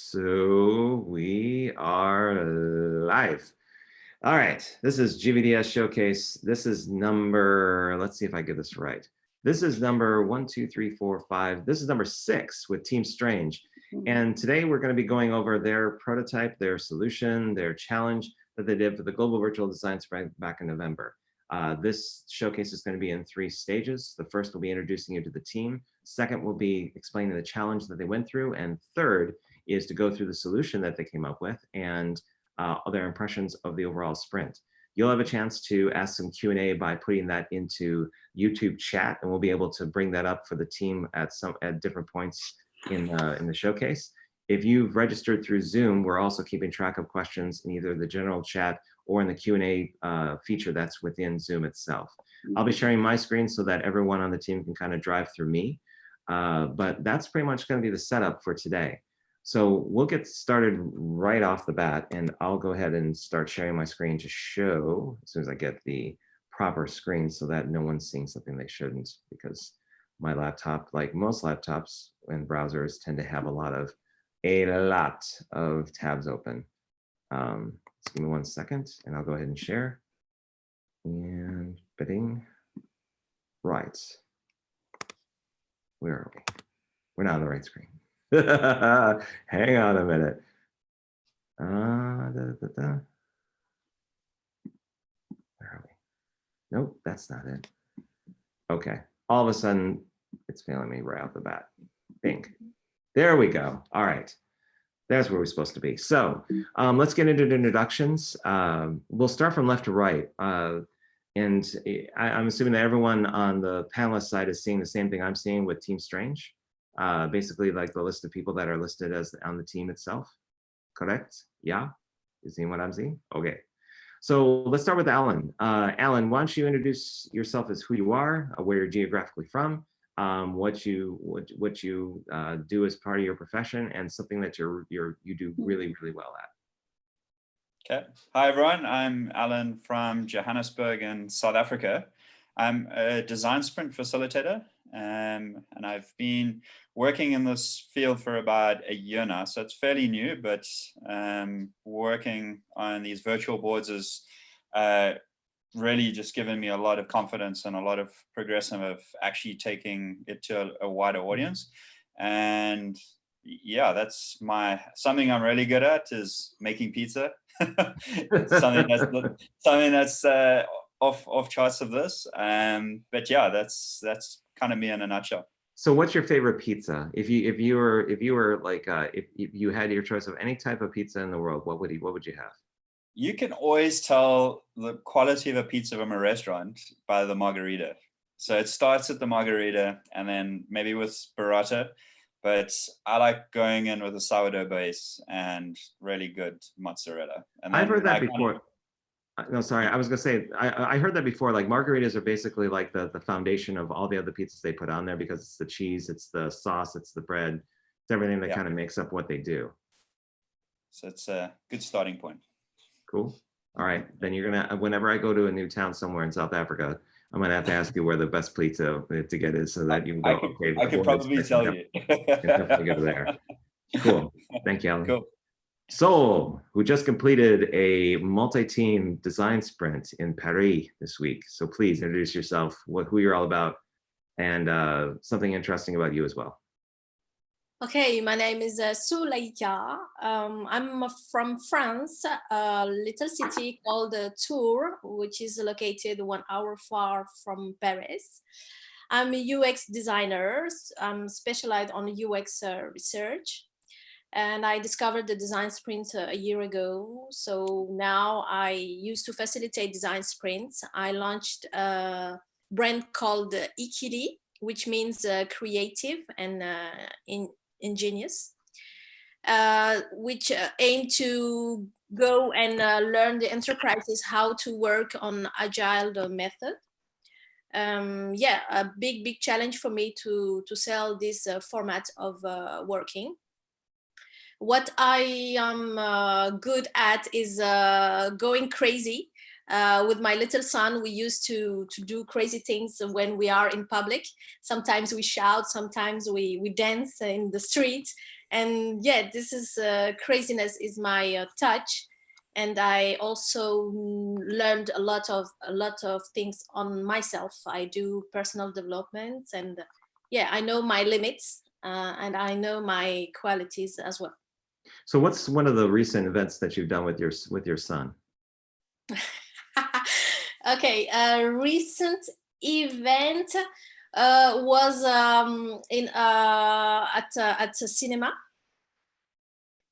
So we are live. All right, this is GVDS Showcase. This is number, let's see if I get this right. This is number 1, 2, 3, 4, 5. This is number 6 with Team Strange. And today we're going to be going over their prototype, their solution, their challenge that they did for the Global Virtual Design Sprint back in November. This showcase is going to be in 3 stages. The first will be introducing you to the team. Second will be explaining the challenge that they went through. And third is to go through the solution that they came up with and their impressions of the overall sprint. You'll have a chance to ask some Q&A by putting that into YouTube chat, and we'll be able to bring that up for the team at different points in the showcase. If you've registered through Zoom, we're also keeping track of questions in either the general chat or in the Q&A feature that's within Zoom itself. I'll be sharing my screen so that everyone on the team can kind of drive through me. But that's pretty much going to be the setup for today. So we'll get started right off the bat, and I'll go ahead and start sharing my screen to show as soon as I get the proper screen so that no one's seeing something they shouldn't, because my laptop, like most laptops and browsers, tend to have a lot of tabs open. Just give me 1 second and I'll go ahead and share. And bidding. Right. Where are we? We're not on the right screen. Hang on a minute. Where are we? Nope, that's not it. Okay. All of a sudden, it's failing me right off the bat. Bing. There we go. All right. That's where we're supposed to be. So let's get into the introductions. We'll start from left to right. And I'm assuming that everyone on the panelist side is seeing the same thing I'm seeing with Team Strange. Basically like the list of people that are listed as on the team itself. Correct? Yeah? You seeing what I'm seeing? Okay. So let's start with Alan. Alan, why don't you introduce yourself as who you are, where you're geographically from, what you do as part of your profession, and something that you do really, really well at. Okay. Hi, everyone. I'm Alan from Johannesburg in South Africa. I'm a design sprint facilitator, and I've been working in this field for about a year now, so it's fairly new, but working on these virtual boards is really just given me a lot of confidence and a lot of progression of actually taking it to a wider audience. And yeah, that's something I'm really good at is making pizza. something that's off charts of this. But yeah, that's kind of me in a nutshell. So what's your favorite pizza? If you were like if you had your choice of any type of pizza in the world, what would you have? You can always tell the quality of a pizza from a restaurant by the margarita. So it starts at the margarita and then maybe with burrata, but I like going in with a sourdough base and really good mozzarella. And I've heard that before. No, sorry, I was gonna say, I heard that before, like margaritas are basically like the foundation of all the other pizzas they put on there, because it's the cheese, it's the sauce, it's the bread, it's everything that kind of makes up what they do. So it's a good starting point. Cool. All right, then you're gonna, whenever I go to a new town somewhere in South Africa, I'm gonna have to ask you where the best pizza to get is, so that you can go, okay. I could probably tell you. Definitely go there. Cool, thank you, Alan. Cool. Sol, who just completed a multi-team design sprint in Paris this week. So please introduce yourself, who you're all about, and something interesting about you as well. Okay, my name is Salika. I'm from France, a little city called Tours, which is located 1 hour far from Paris. I'm a UX designer. I'm specialized on UX research. And I discovered the design sprint a year ago. So now I used to facilitate design sprints. I launched a brand called Ikili, which means creative and ingenious, which aim to go and learn the enterprises how to work on agile method. Yeah, a big challenge for me to sell this format of working. What I am good at is going crazy. With my little son, we used to do crazy things when we are in public. Sometimes we shout, sometimes we dance in the street. And yeah, this is craziness is my touch. And I also learned a lot of things on myself. I do personal development, and yeah, I know my limits, and I know my qualities as well. So what's one of the recent events that you've done with your son? Okay, a recent event was at a cinema.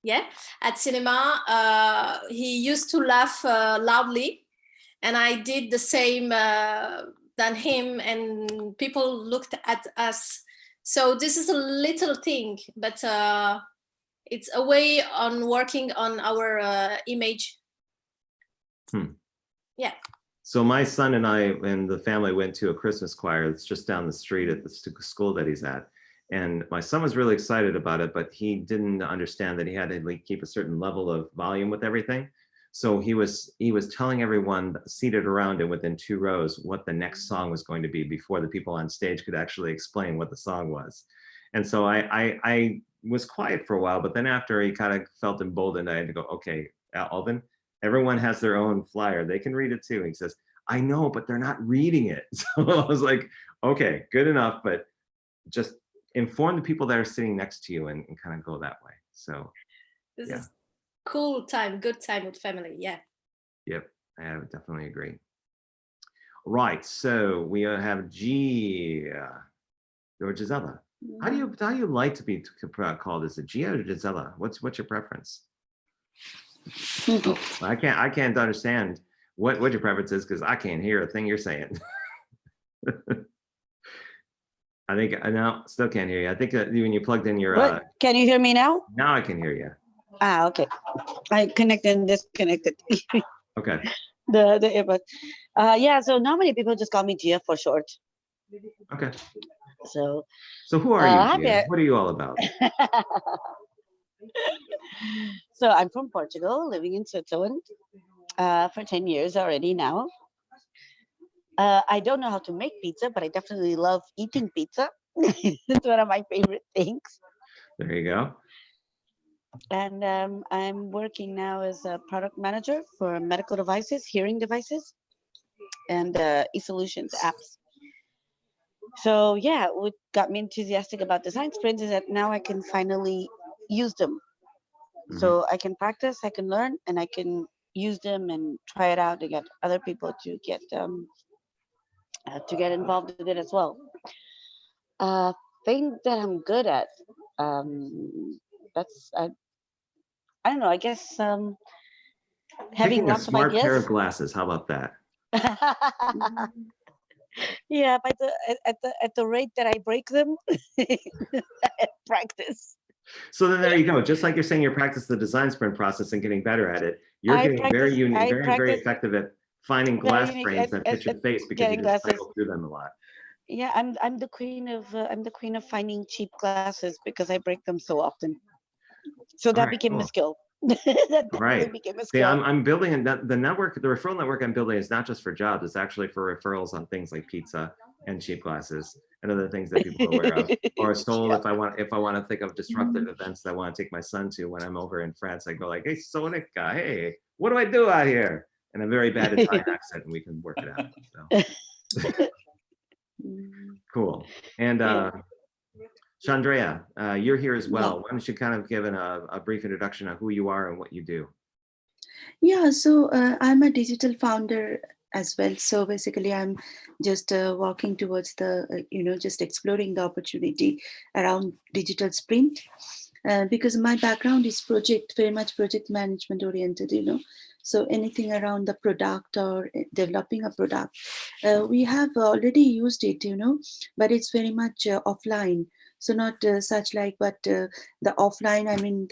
Yeah, at cinema, he used to laugh loudly, and I did the same than him, and people looked at us. So this is a little thing, but it's a way on working on our image. Yeah. So my son and I and the family went to a Christmas choir that's just down the street at the school that he's at. And my son was really excited about it, but he didn't understand that he had to like keep a certain level of volume with everything. So he was telling everyone seated around him within 2 rows what the next song was going to be before the people on stage could actually explain what the song was. And so I was quiet for a while, but then after he kind of felt emboldened, I had to go, okay, Alvin, everyone has their own flyer. They can read it too. And he says, I know, but they're not reading it. So I was like, okay, good enough, but just inform the people that are sitting next to you and kind of go that way. So this is cool time, good time with family. Yeah. Yep, I would definitely agree. Right, so we have G, or Izella. How do you like to be called? Is it G or Izella? What's your preference? I can't understand what your preference is because I can't hear a thing you're saying. I think no, still can't hear you. I think when you plugged in your What? Can you hear me now? Now I can hear you. Ah, okay. I connected and disconnected. Okay. The earbud. Yeah, so normally people just call me Gia for short. Okay. So who are you, Gia? What are you all about? So I'm from Portugal, living in Switzerland for 10 years already now. I don't know how to make pizza, but I definitely love eating pizza. It's one of my favorite things. There you go. And I'm working now as a product manager for medical devices, hearing devices, and e-solutions apps. So yeah, what got me enthusiastic about design sprints is that now I can finally use them. So I can practice, I can learn, and I can use them and try it out to get other people to get involved with it as well. Thing that I'm good at, that's I don't know. I guess having lots of ideas. Smart pair of glasses. How about that? Yeah, but at the rate that I break them, practice. So then there you go. Just like you're saying, you're practicing the design sprint process and getting better at it. You're getting very unique, very effective at finding glass frames that fit your face because you just cycle through them a lot. Yeah, I'm the queen of finding cheap glasses because I break them so often. So that became a skill. That definitely became a skill. See, I'm building the network. The referral network I'm building is not just for jobs. It's actually for referrals on things like pizza and cheap glasses and other things that people are aware of. Or sold if I want to think of disruptive events that I want to take my son to when I'm over in France. I go like, hey, Salika, hey, what do I do out here? And a very bad Italian accent, and we can work it out. So. Cool. And Shondrea, you're here as well. Why don't you kind of give a brief introduction of who you are and what you do? Yeah, so I'm a digital founder as well. So basically, I'm just walking towards the, just exploring the opportunity around digital sprint. Because my background is very much project management oriented, So anything around the product or developing a product, we have already used it, but it's very much offline. So not such like, but the offline, I mean,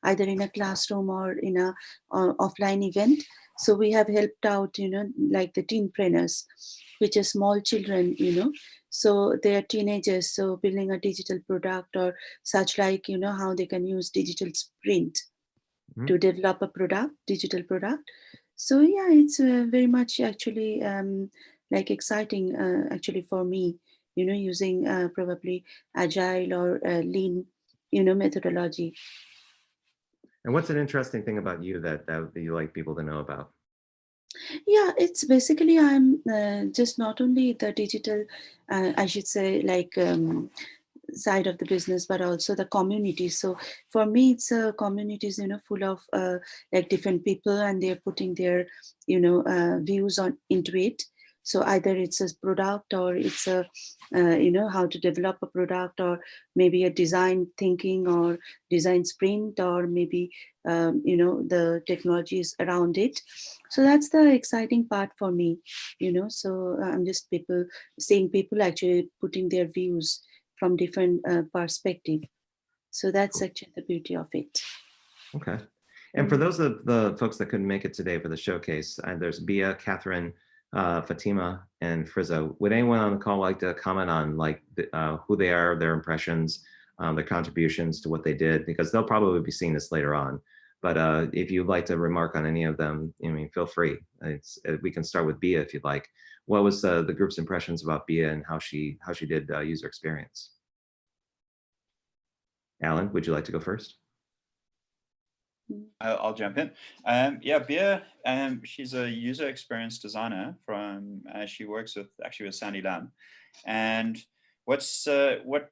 either in a classroom or in a offline event. So we have helped out, like the teenpreneurs, which are small children, So they are teenagers, so building a digital product or such like, how they can use digital sprint to develop a digital product. So yeah, it's very much actually like exciting actually for me, using probably agile or lean methodology. And what's an interesting thing about you that you like people to know about? Yeah, it's basically I'm just not only the digital, I should say, like side of the business, but also the community. So for me, it's communities, full of like different people, and they're putting their, views on into it. So either it's a product, or it's a, how to develop a product, or maybe a design thinking, or design sprint, or maybe, the technologies around it. So that's the exciting part for me, So I'm just seeing people actually putting their views from different perspective. So that's actually the beauty of it. Okay. And for those of the folks that couldn't make it today for the showcase, there's Bia, Catherine, Fatima, and Frizzo. Would anyone on the call like to comment on who they are, their impressions, their contributions to what they did? Because they'll probably be seeing this later on. But if you'd like to remark on any of them, feel free. We can start with Bia if you'd like. What was the group's impressions about Bia and how she did user experience? Alan, would you like to go first? I'll jump in. Yeah, Bia, she's a user experience designer from, she works with Sandy Lam. And what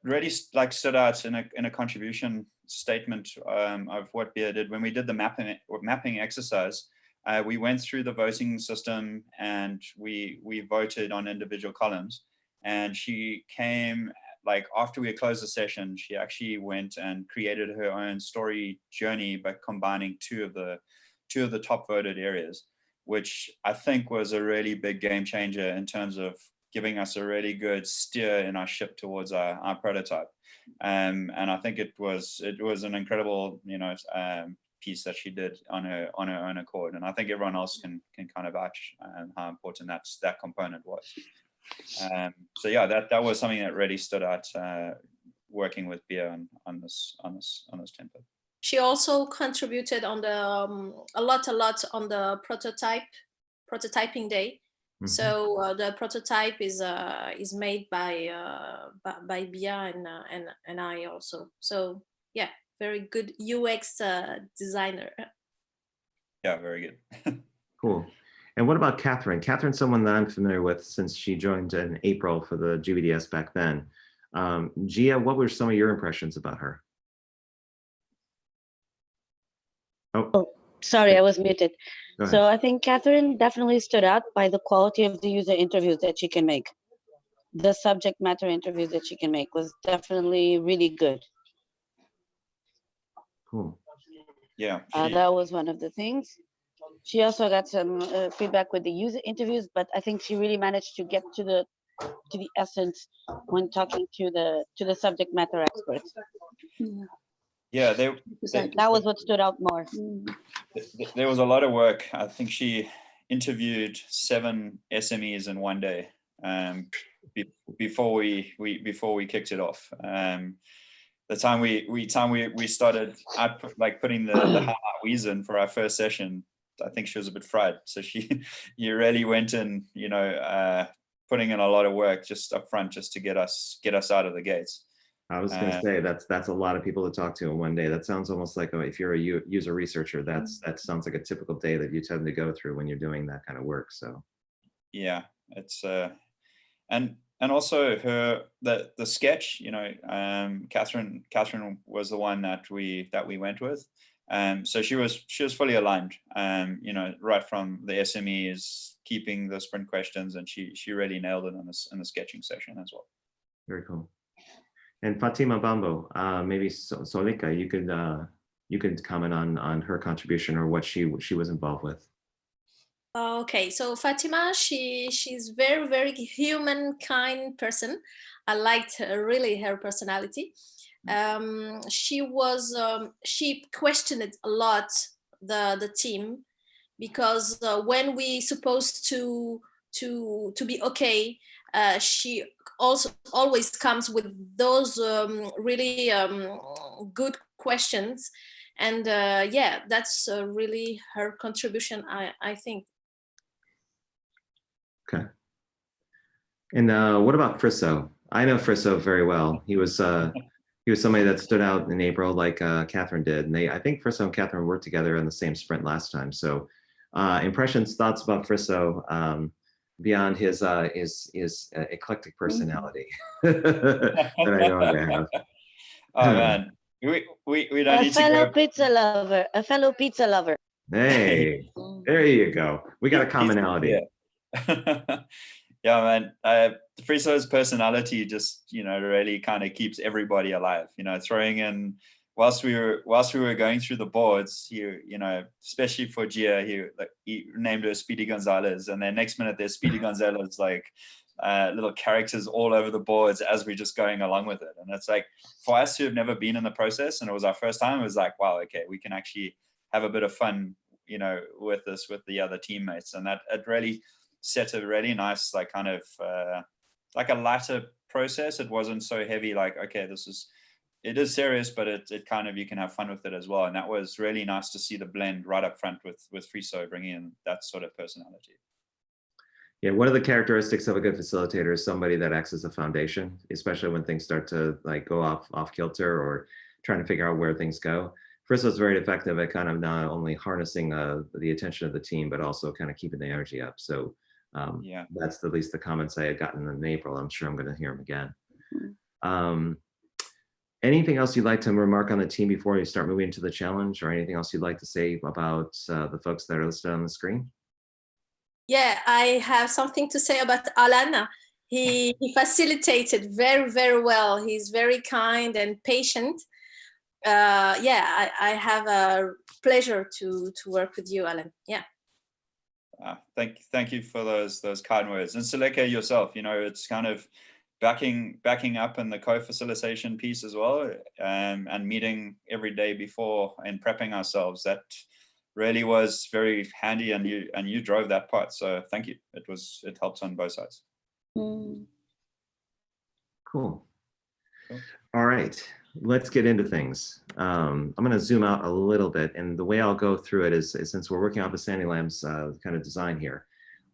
really stood out in a contribution statement of what Bia did when we did the mapping exercise, we went through the voting system and we voted on individual columns, and she came, after we closed the session, she actually went and created her own story journey by combining two of the top voted areas, which I think was a really big game changer in terms of giving us a really good steer in our ship towards our prototype. And I think it was an incredible, piece that she did on her own accord. And I think everyone else can kind of vouch how important that component was. So yeah, that was something that really stood out working with Bia on this template. She also contributed on the a lot on the prototyping day. Mm-hmm. So the prototype is made by Bia and I also. So yeah, very good UX designer. Yeah, very good. Cool. And what about Catherine? Catherine's someone that I'm familiar with since she joined in April for the GVDS back then. Gia, what were some of your impressions about her? Oh, sorry, I was muted. So I think Catherine definitely stood out by the quality of the user interviews that she can make. The subject matter interviews that she can make was definitely really good. Cool. Yeah. That was one of the things. She also got some feedback with the user interviews, but I think she really managed to get to the essence when talking to the subject matter experts. Yeah, that was what stood out more. There was a lot of work. I think she interviewed 7 SMEs in one day before we kicked it off. The time we started putting the highlights in for our first session, I think she was a bit fried. So you really went in, putting in a lot of work just up front just to get us out of the gates. I was going to say that's a lot of people to talk to in one day. That sounds almost like if you're a user researcher, that sounds like a typical day that you tend to go through when you're doing that kind of work. So yeah, it's and also the sketch, Catherine was the one that we went with. So she was fully aligned, right from the SMEs, keeping the sprint questions, and she really nailed it in the sketching session as well. Very cool. And Fatima Bambo, maybe Salika, you could comment on her contribution or what she was involved with. Okay, so Fatima, she's very, very human, kind person. I liked really her personality. She questioned a lot the team, because when we supposed to be okay, she also always comes with those really good questions, and yeah, that's really her contribution, I think. Okay. And what about Frisso? I know Frisso very well. He was He was somebody that stood out in April, like Catherine did. And I think Frisso and Catherine worked together on the same sprint last time. So impressions, thoughts about Frisso beyond his eclectic personality that I know him to have. Oh man, we don't A need to fellow go. pizza lover. A fellow pizza lover. Hey, there you go. We got a commonality. Yeah. Yeah, man. Friso's personality just, really kind of keeps everybody alive. Throwing in whilst we were going through the boards, especially for Gia, he named her Speedy Gonzalez, and then next minute there's Speedy Gonzalez like little characters all over the boards as we're just going along with it. And it's like, for us who have never been in the process and it was our first time, it was like, wow, okay, we can actually have a bit of fun, with this, with the other teammates. And that it really set a really nice, like kind of like a lighter process. It wasn't so heavy, like, okay, it is serious, but it kind of, you can have fun with it as well. And that was really nice to see the blend right up front with Friso bringing in that sort of personality. Yeah, one of the characteristics of a good facilitator is somebody that acts as a foundation, especially when things start to like go off kilter or trying to figure out where things go. Friso is very effective at kind of not only harnessing the attention of the team, but also kind of keeping the energy up. So Yeah, that's at least the comments I had gotten in April. I'm sure I'm going to hear them again. Anything else you'd like to remark on the team before you start moving into the challenge, or anything else you'd like to say about the folks that are listed on the screen? Yeah, I have something to say about Alan. He facilitated very, very well. He's very kind and patient. Yeah, I have a pleasure to work with you, Alan. Yeah. Thank you for those kind words. And Salika, yourself, it's kind of backing up in the co-facilitation piece as well, and meeting every day before and prepping ourselves. That really was very handy, and you drove that part. So thank you. It helps on both sides. Cool. All right, let's get into things. I'm going to zoom out a little bit, and the way I'll go through it is since we're working off the Sandy Lamb's kind of design here,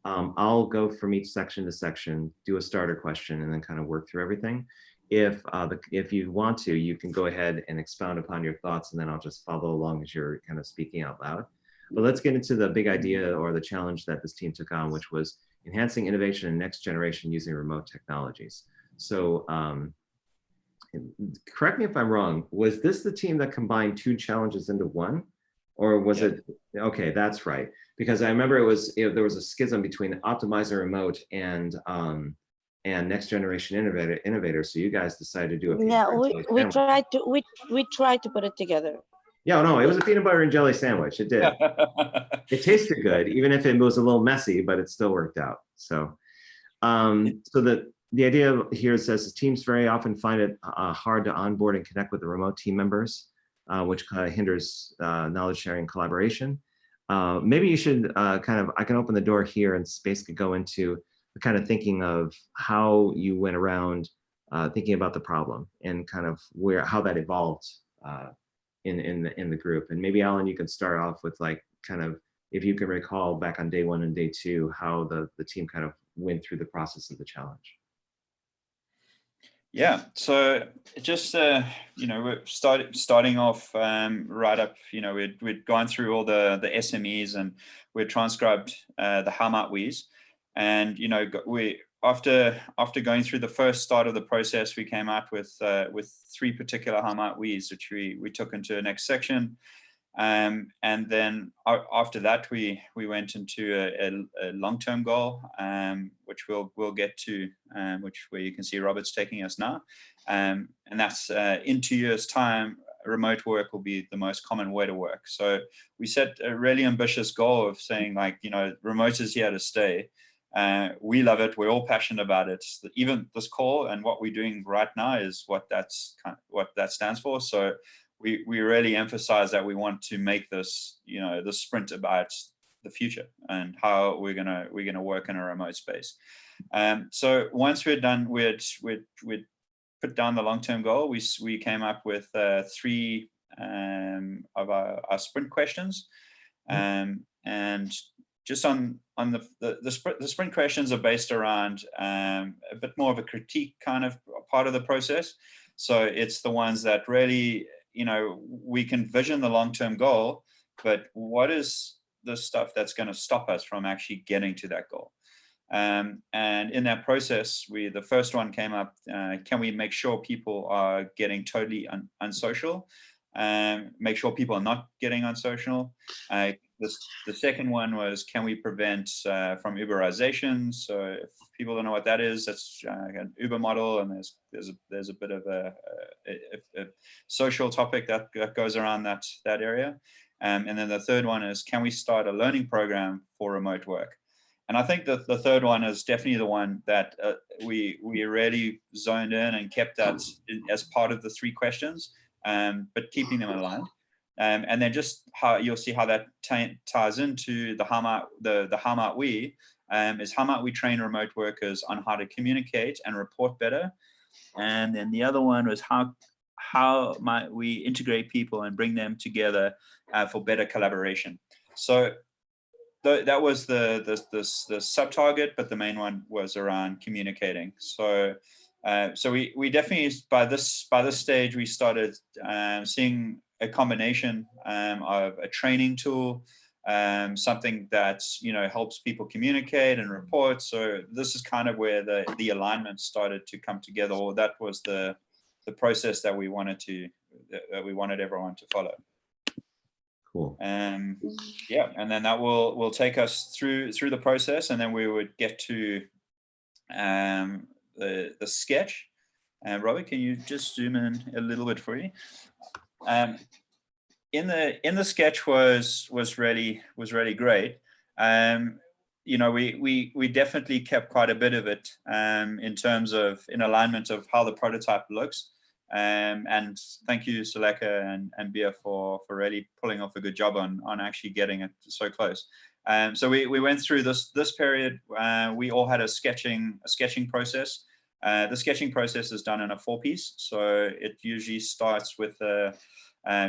I'll go from each section to section, do a starter question, and then kind of work through everything. If you want to, you can go ahead and expound upon your thoughts, and then I'll just follow along as you're kind of speaking out loud. But let's get into the big idea or the challenge that this team took on, which was enhancing innovation in next generation using remote technologies. So correct me if I'm wrong, was this the team that combined two challenges into one? Or was it, okay, that's right. Because I remember there was a schism between Optimizer Remote and Next Generation Innovator. So you guys decided to do it. Yeah, we tried to put it together. Yeah, no, it was a peanut butter and jelly sandwich. It did. It tasted good, even if it was a little messy, but it still worked out. So, the idea here says teams very often find it hard to onboard and connect with the remote team members, which kind of hinders knowledge sharing and collaboration. Maybe you should I can open the door here and basically go into the kind of thinking of how you went around thinking about the problem and kind of how that evolved in the group. And maybe Alan, you can start off with like kind of, if you can recall back on day one and day two, how the team kind of went through the process of the challenge. Yeah, so just we're starting off right up. We'd gone through all the SMEs, and we'd transcribed the how might we's, and we after going through the first start of the process, we came out with three particular how might we's, which we took into the next section. And then after that, we went into a long-term goal, which we'll get to, where you can see Robert's taking us now, and that's in 2 years' time, remote work will be the most common way to work. So we set a really ambitious goal of saying, like, remote is here to stay. We love it. We're all passionate about it. Even this call and what we're doing right now is what that stands for. So we really emphasize that we want to make this, the sprint about the future and how we're gonna work in a remote space. So once we're done, we'd put down the long-term goal. We came up with three of our sprint questions, and just on the sprint questions are based around a bit more of a critique kind of part of the process. So it's the ones that really, you know, we can vision the long-term goal, but what is the stuff that's going to stop us from actually getting to that goal? And in that process, the first one came up, can we make sure people are getting totally unsocial? Make sure people are not getting unsocial. The second one was, can we prevent from Uberization? So if people don't know what that is, that's an Uber model, and there's a bit of a social topic that goes around that area. And then the third one is, can we start a learning program for remote work? And I think that the third one is definitely the one that we really zoned in and kept that as part of the 3 questions, but keeping them aligned. And then just how you'll see how that ties into the how might we is how might we train remote workers on how to communicate and report better. And then the other one was how might we integrate people and bring them together for better collaboration. So that was the sub target, but the main one was around communicating. So we definitely by this stage we started seeing a combination of a training tool, something that, you know, helps people communicate and report. So this is kind of where the alignment started to come together, or that was the process that we wanted everyone to follow. Cool. Yeah, and then that will take us through the process, and then we would get to the sketch. And Robert, can you just zoom in a little bit for you? In the sketch was really great. You know, we definitely kept quite a bit of it in terms of in alignment of how the prototype looks. And thank you, Salika and Bia, for really pulling off a good job on actually getting it so close. So we went through this period. We all had a sketching process. The sketching process is done in a 4-piece. So it usually starts with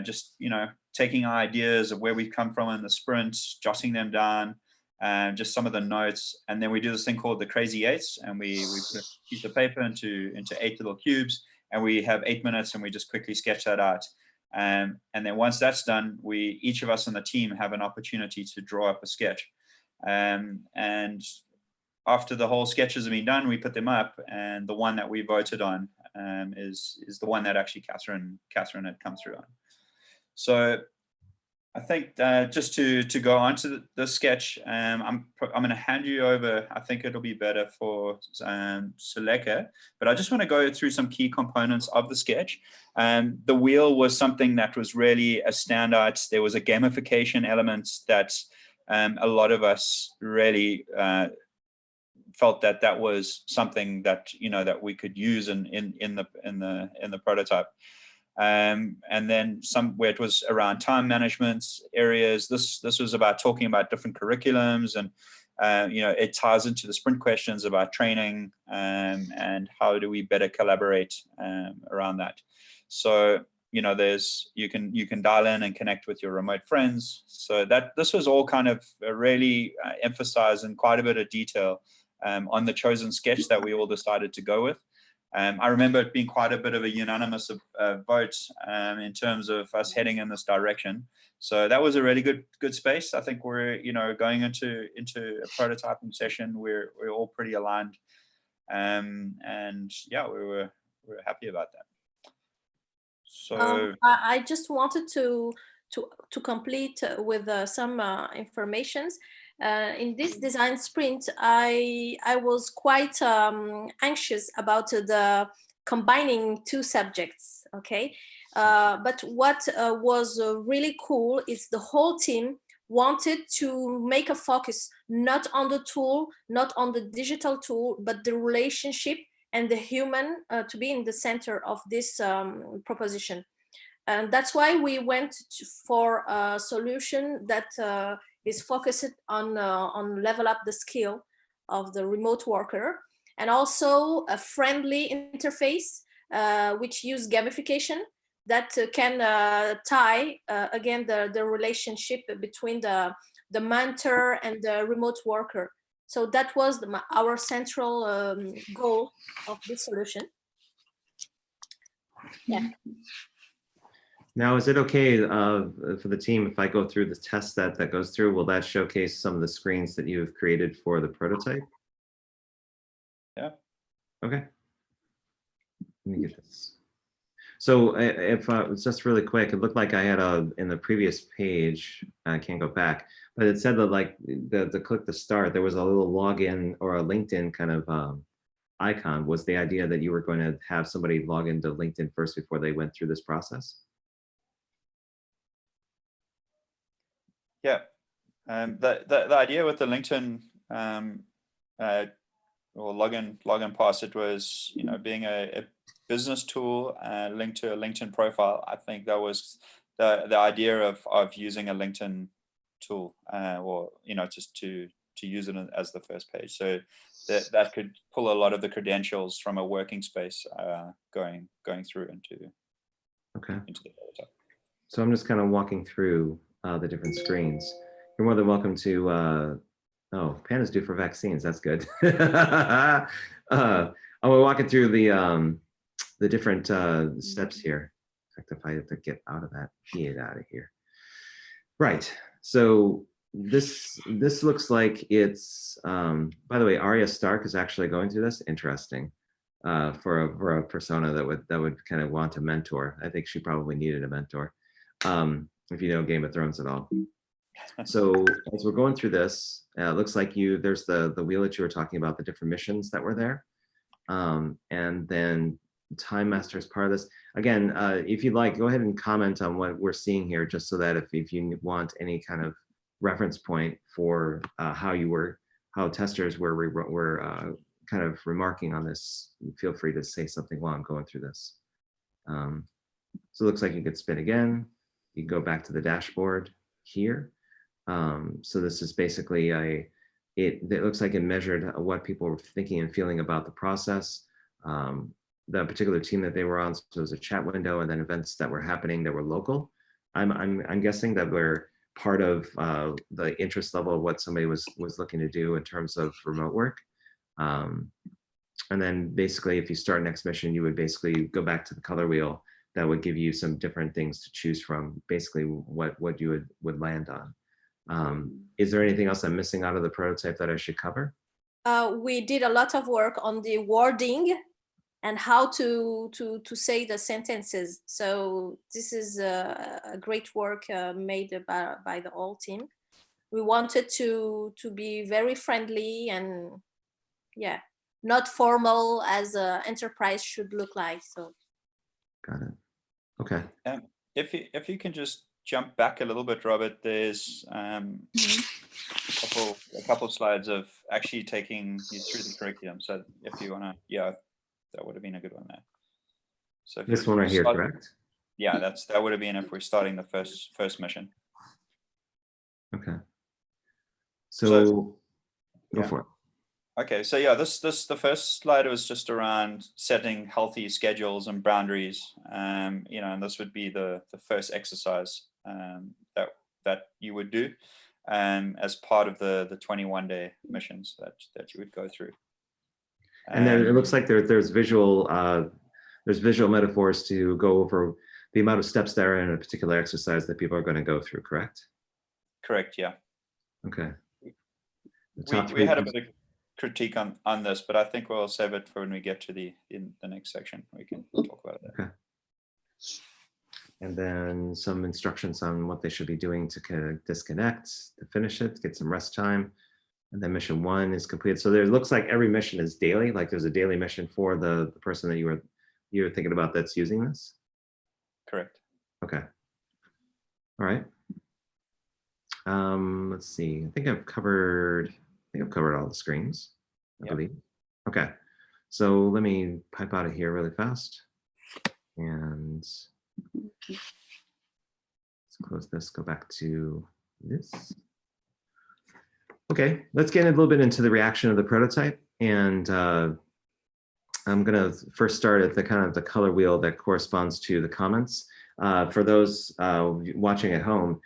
just, you know, taking ideas of where we've come from in the sprint, jotting them down, just some of the notes, and then we do this thing called the crazy 8s, and we put a piece of paper into 8 little cubes. And we have 8 minutes, and we just quickly sketch that out. And then once that's done, each of us on the team have an opportunity to draw up a sketch. And after the whole sketches have been done, we put them up, and the one that we voted on is the one that actually Catherine had come through on. So I think just to go on to the sketch, I'm going to hand you over. I think it'll be better for Salika, but I just want to go through some key components of the sketch. The wheel was something that was really a standout. There was a gamification element that a lot of us really felt that was something that, you know, that we could use in the prototype. And then where it was around time management areas. This was about talking about different curriculums, and you know, it ties into the sprint questions about training and how do we better collaborate around that. So, you know, you can dial in and connect with your remote friends. So this was all kind of really emphasized in quite a bit of detail on the chosen sketch that we all decided to go with. I remember it being quite a bit of a unanimous vote in terms of us heading in this direction. So that was a really good space. I think we're, you know, going into a prototyping session. We're all pretty aligned, and yeah, we were happy about that. So I just wanted to complete with some informations. In this design sprint, I was quite anxious about the combining 2 subjects. Okay, but what was really cool is the whole team wanted to make a focus not on the tool, not on the digital tool, but the relationship and the human to be in the center of this proposition. And that's why we went for a solution that is focused on level up the skill of the remote worker, and also a friendly interface which use gamification that can tie again the relationship between the mentor and the remote worker. So that was our central goal of this solution. Yeah. Now, is it okay for the team if I go through the test that goes through? Will that showcase some of the screens that you've created for the prototype? Yeah. Okay. Let me get this. So if it's just really quick, it looked like I had in the previous page, I can't go back, but it said that like the click to start, there was a little login or a LinkedIn kind of icon. Was the idea that you were going to have somebody log into LinkedIn first before they went through this process? Yeah. The idea with the LinkedIn or login pass, it was, you know, being a business tool linked to a LinkedIn profile. I think that was the idea of using a LinkedIn tool, or, you know, just to use it as the first page. So that could pull a lot of the credentials from a working space going through into the prototype. So I'm just kind of walking through the different screens. You're more than welcome to, oh, Pano's due for vaccines, that's good. I'm walking through the different steps here. In fact, if I have to get out of that, get out of here. Right, so this looks like it's, by the way, Arya Stark is actually going through this, interesting. For a persona that would kind of want a mentor. I think she probably needed a mentor, if you know Game of Thrones at all. So as we're going through this, it looks like there's the wheel that you were talking about, the different missions that were there, and then Time Master is part of this. Again, if you'd like, go ahead and comment on what we're seeing here, just so that if you want any kind of reference point for how testers were kind of remarking on this, feel free to say something while I'm going through this. So it looks like you could spin again. You can go back to the dashboard here. So this is basically it looks like it measured what people were thinking and feeling about the process. The particular team that they were on, so it was a chat window, and then events that were happening that were local. I'm guessing that were part of the interest level of what somebody was looking to do in terms of remote work. And then basically, if you start next mission, you would basically go back to the color wheel that would give you some different things to choose from, basically what you would land on. Is there anything else I'm missing out of the prototype that I should cover? We did a lot of work on the wording and how to say the sentences. So this is a great work made by the whole team. We wanted to be very friendly and, yeah, not formal as an enterprise should look like. So Got it. Okay. If you can just jump back a little bit, Robert, there's a couple of slides of actually taking you through the curriculum. So if you want to, yeah, that would have been a good one there. So This one right here, correct? Yeah, that would have been if we're starting the first mission. Okay. So go for it. Okay, so yeah, the first slide was just around setting healthy schedules and boundaries. You know, and this would be the first exercise that you would do as part of the 21-day missions that you would go through. And then it looks like there's visual metaphors to go over the amount of steps that are in a particular exercise that people are going to go through, correct? Correct, yeah. Okay. We had a bit of critique on this, but I think we'll save it for when we get to the next section. We can talk about it. Okay. And then some instructions on what they should be doing to disconnect, to finish it, get some rest time. And then mission 1 is completed. So there looks like every mission is daily, like there's a daily mission for the person that you were thinking about that's using this? Correct. Okay. All right. Let's see. I think I've covered all the screens, I believe. Okay. So let me pipe out of here really fast. And let's close this, go back to this. Okay, let's get a little bit into the reaction of the prototype. And I'm gonna first start at the color wheel that corresponds to the comments. For those watching at home,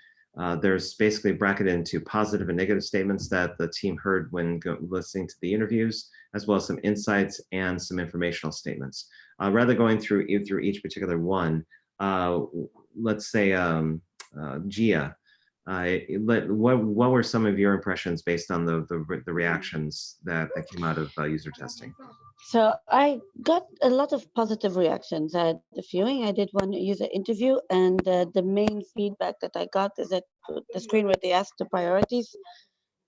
There's basically bracketed into positive and negative statements that the team heard when listening to the interviews, as well as some insights and some informational statements. Rather going through each particular one, let's say Gia, what were some of your impressions based on the reactions that came out of user testing? So I got a lot of positive reactions. I had the viewing. I did one user interview, and the main feedback that I got is that the screen where they asked the priorities,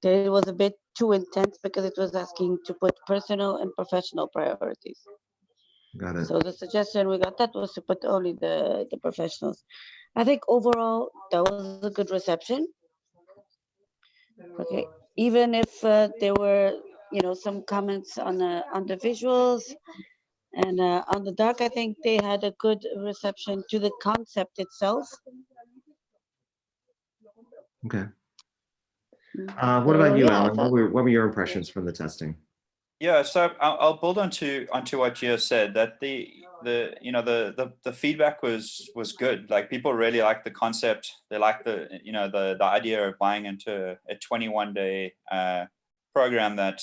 that it was a bit too intense because it was asking to put personal and professional priorities. Got it. So the suggestion we got that was to put only the professionals. I think overall that was a good reception. Okay, even if there were, you know, some comments on the visuals and on the dark, I think they had a good reception to the concept itself. Okay. What about you, Alan? What were your impressions from the testing? Yeah, so I'll build onto what Gio said, that the feedback was good. Like, people really liked the concept. They liked the idea of buying into a 21-day program that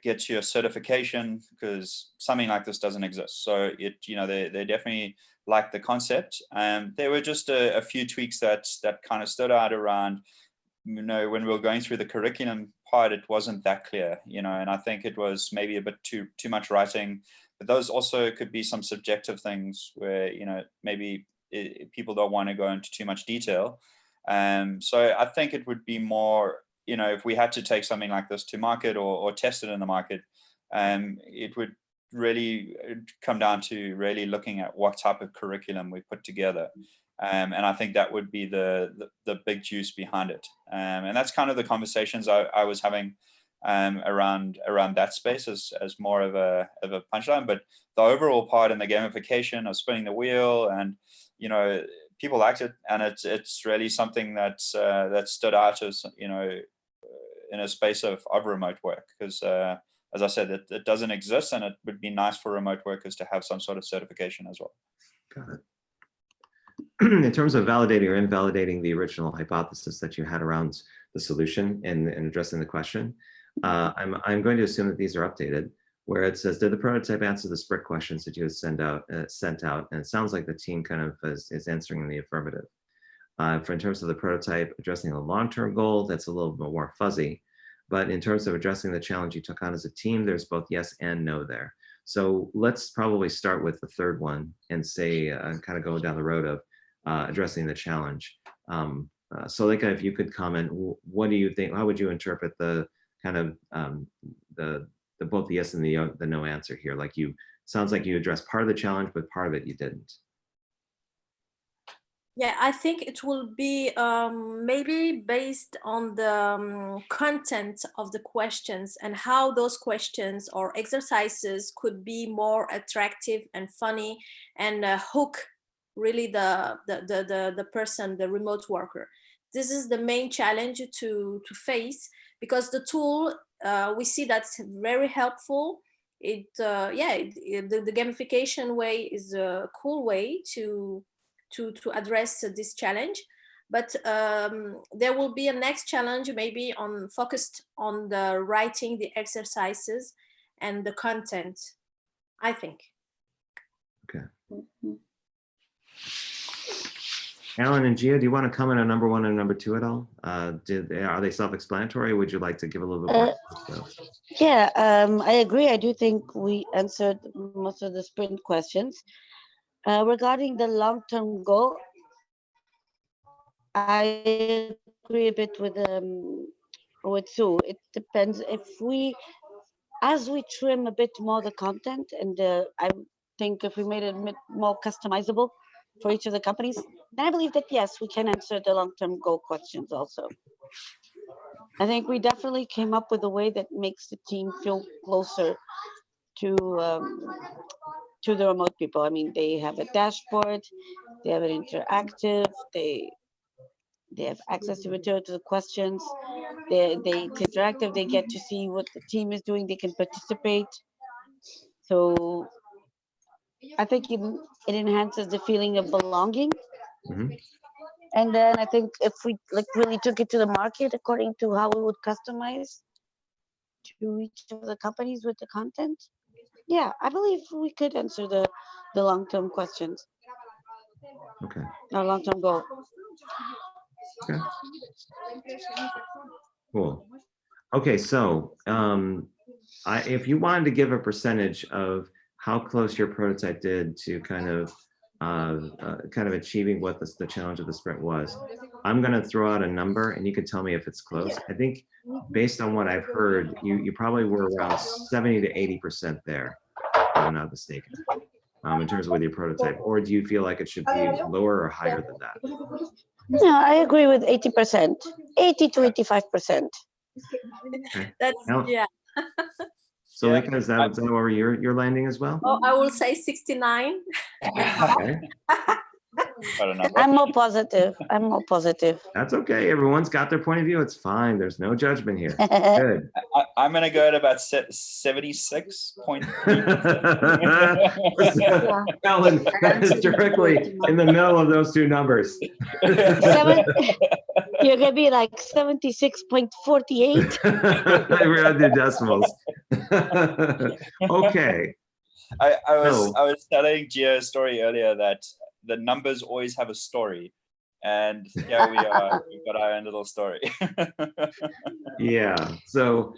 gets you a certification, because something like this doesn't exist. So they definitely liked the concept. There were just a few tweaks that kind of stood out around. When we were going through the curriculum part, it wasn't that clear, and I think it was maybe a bit too much writing. But those also could be some subjective things where maybe people don't want to go into too much detail. So I think it would be more, if we had to take something like this to market or test it in the market, it would really come down to really looking at what type of curriculum we put together. And I think that would be the big juice behind it. And that's kind of the conversations I was having around that space as more of a punchline. But the overall part and the gamification of spinning the wheel, and people liked it, and it's really something that stood out as in a space of remote work, because as I said, it doesn't exist, and it would be nice for remote workers to have some sort of certification as well. Got it. In terms of validating or invalidating the original hypothesis that you had around the solution and addressing the question, I'm going to assume that these are updated, where it says, did the prototype answer the SPRIT questions that you had sent out? And it sounds like the team kind of is answering in the affirmative. In terms of the prototype addressing a long-term goal, that's a little bit more fuzzy. But in terms of addressing the challenge you took on as a team, there's both yes and no there. So let's probably start with the third one and say, kind of go down the road of addressing the challenge. Salika, if you could comment, what do you think? How would you interpret the kind of the both the yes and the no answer here? Like, sounds like you addressed part of the challenge, but part of it you didn't. Yeah, I think it will be maybe based on the content of the questions and how those questions or exercises could be more attractive and funny and hook really the person, the remote worker. This is the main challenge to face, because the tool, we see that's very helpful. The gamification way is a cool way to address this challenge, but there will be a next challenge maybe focused on the writing the exercises and the content, I think. Okay. Alan and Gia, do you want to comment on number 1 and number 2 at all? Are they self-explanatory? Would you like to give a little bit more? Yeah, I agree. I do think we answered most of the sprint questions. Regarding the long-term goal, I agree a bit with Sue. It depends as we trim a bit more the content, and I think if we made it a bit more customizable for each of the companies, then I believe that yes, we can answer the long-term goal questions also. I think we definitely came up with a way that makes the team feel closer to the remote people. I mean, they have a dashboard, they have an interactive, they have access to material, to the questions, it's interactive, they get to see what the team is doing, they can participate. So I think it enhances the feeling of belonging. Mm-hmm. And then I think if we like really took it to the market according to how we would customize to each of the companies with the content, yeah, I believe we could answer the long-term questions, Okay. our long-term goal. Okay. Cool. Okay, so if you wanted to give a percentage of how close your prototype did to kind of achieving what the challenge of the sprint was, I'm going to throw out a number, and you can tell me if it's close. I think based on what I've heard, you probably were around 70 to 80% there, if I'm not mistaken, in terms of with your prototype. Or do you feel like it should be lower or higher than that? No, I agree with 80%, 80 to 85%. Okay. That's Now, yeah. Salika, is that where you're landing as well? Oh, I will say 69. Okay. I'm more positive. I'm more positive. That's okay. Everyone's got their point of view. It's fine. There's no judgment here. Good. I'm going to go at about 76.3%. Alan, that is directly in the middle of those two numbers. You're going to be like 76.48. I read the decimals. Okay. I was telling Gio a story earlier that the numbers always have a story, and yeah, we've got our own little story. Yeah. So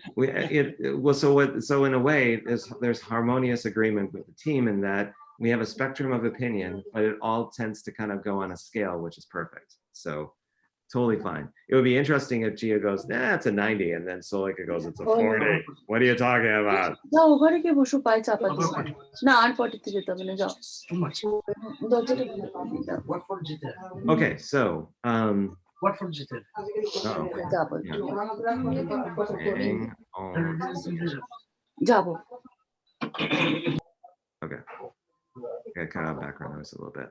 so in a way, there's harmonious agreement with the team in that we have a spectrum of opinion, but it all tends to kind of go on a scale, which is perfect. So totally fine. It would be interesting if Gia goes, nah, it's a 90, and then Salika goes, it's a 40. What are you talking about? No, what are you No, unfortunately, Okay, so What for GT? Jabo. Okay. Okay, cut out background noise a little bit.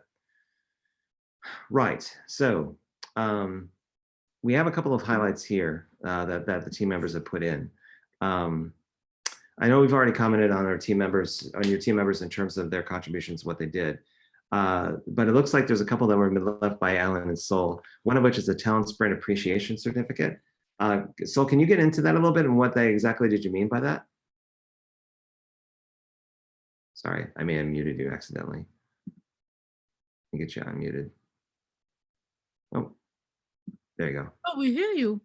Right. So we have a couple of highlights here that the team members have put in. I know we've already commented on your team members in terms of their contributions, what they did. But it looks like there's a couple that were left by Alan and Sol, one of which is a Talent Sprint Appreciation Certificate. Sol, can you get into that a little bit and what exactly did you mean by that? Sorry, I may have muted you accidentally. Let me get you unmuted. Oh, there you go. Oh, we hear you.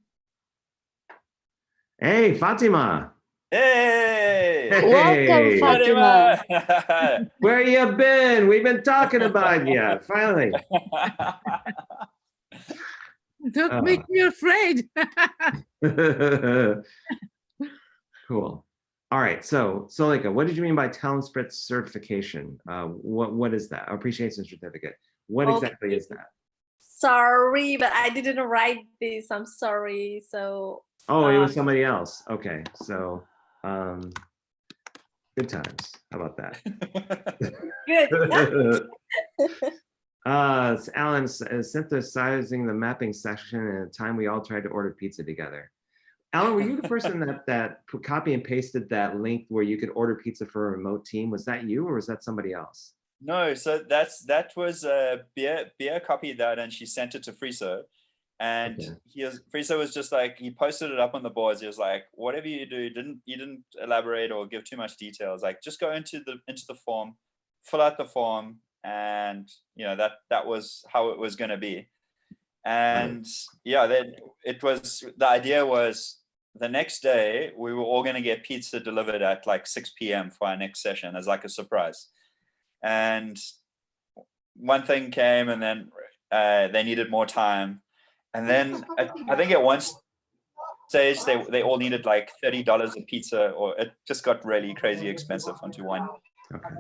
Hey, Fatima. Hey! Welcome, Fatima. Where you been? We've been talking about you, finally. Don't make me afraid. Cool. All right, so Salika, what did you mean by Talent Sprint certification? What is that? Appreciation certificate. What exactly is that? Sorry, but I didn't write this. I'm sorry. So. Oh, it was somebody else. Okay, so good times. How about that? Good. Alan, synthesizing the mapping section in a time we all tried to order pizza together. Alan, were you the person that copy and pasted that link where you could order pizza for a remote team? Was that you or was that somebody else? No, so that was Bia copied that and she sent it to Friso. And okay. Friso was just like, he posted it up on the boards. He was like, whatever you do, you didn't elaborate or give too much details. Like, just go into the form, fill out the form, and that was how it was going to be. And yeah, then the idea was the next day we were all going to get pizza delivered at like 6 p.m. for our next session as like a surprise. And one thing came, and then they needed more time. And then I think at one stage they all needed like $30 a pizza, or it just got really crazy expensive onto one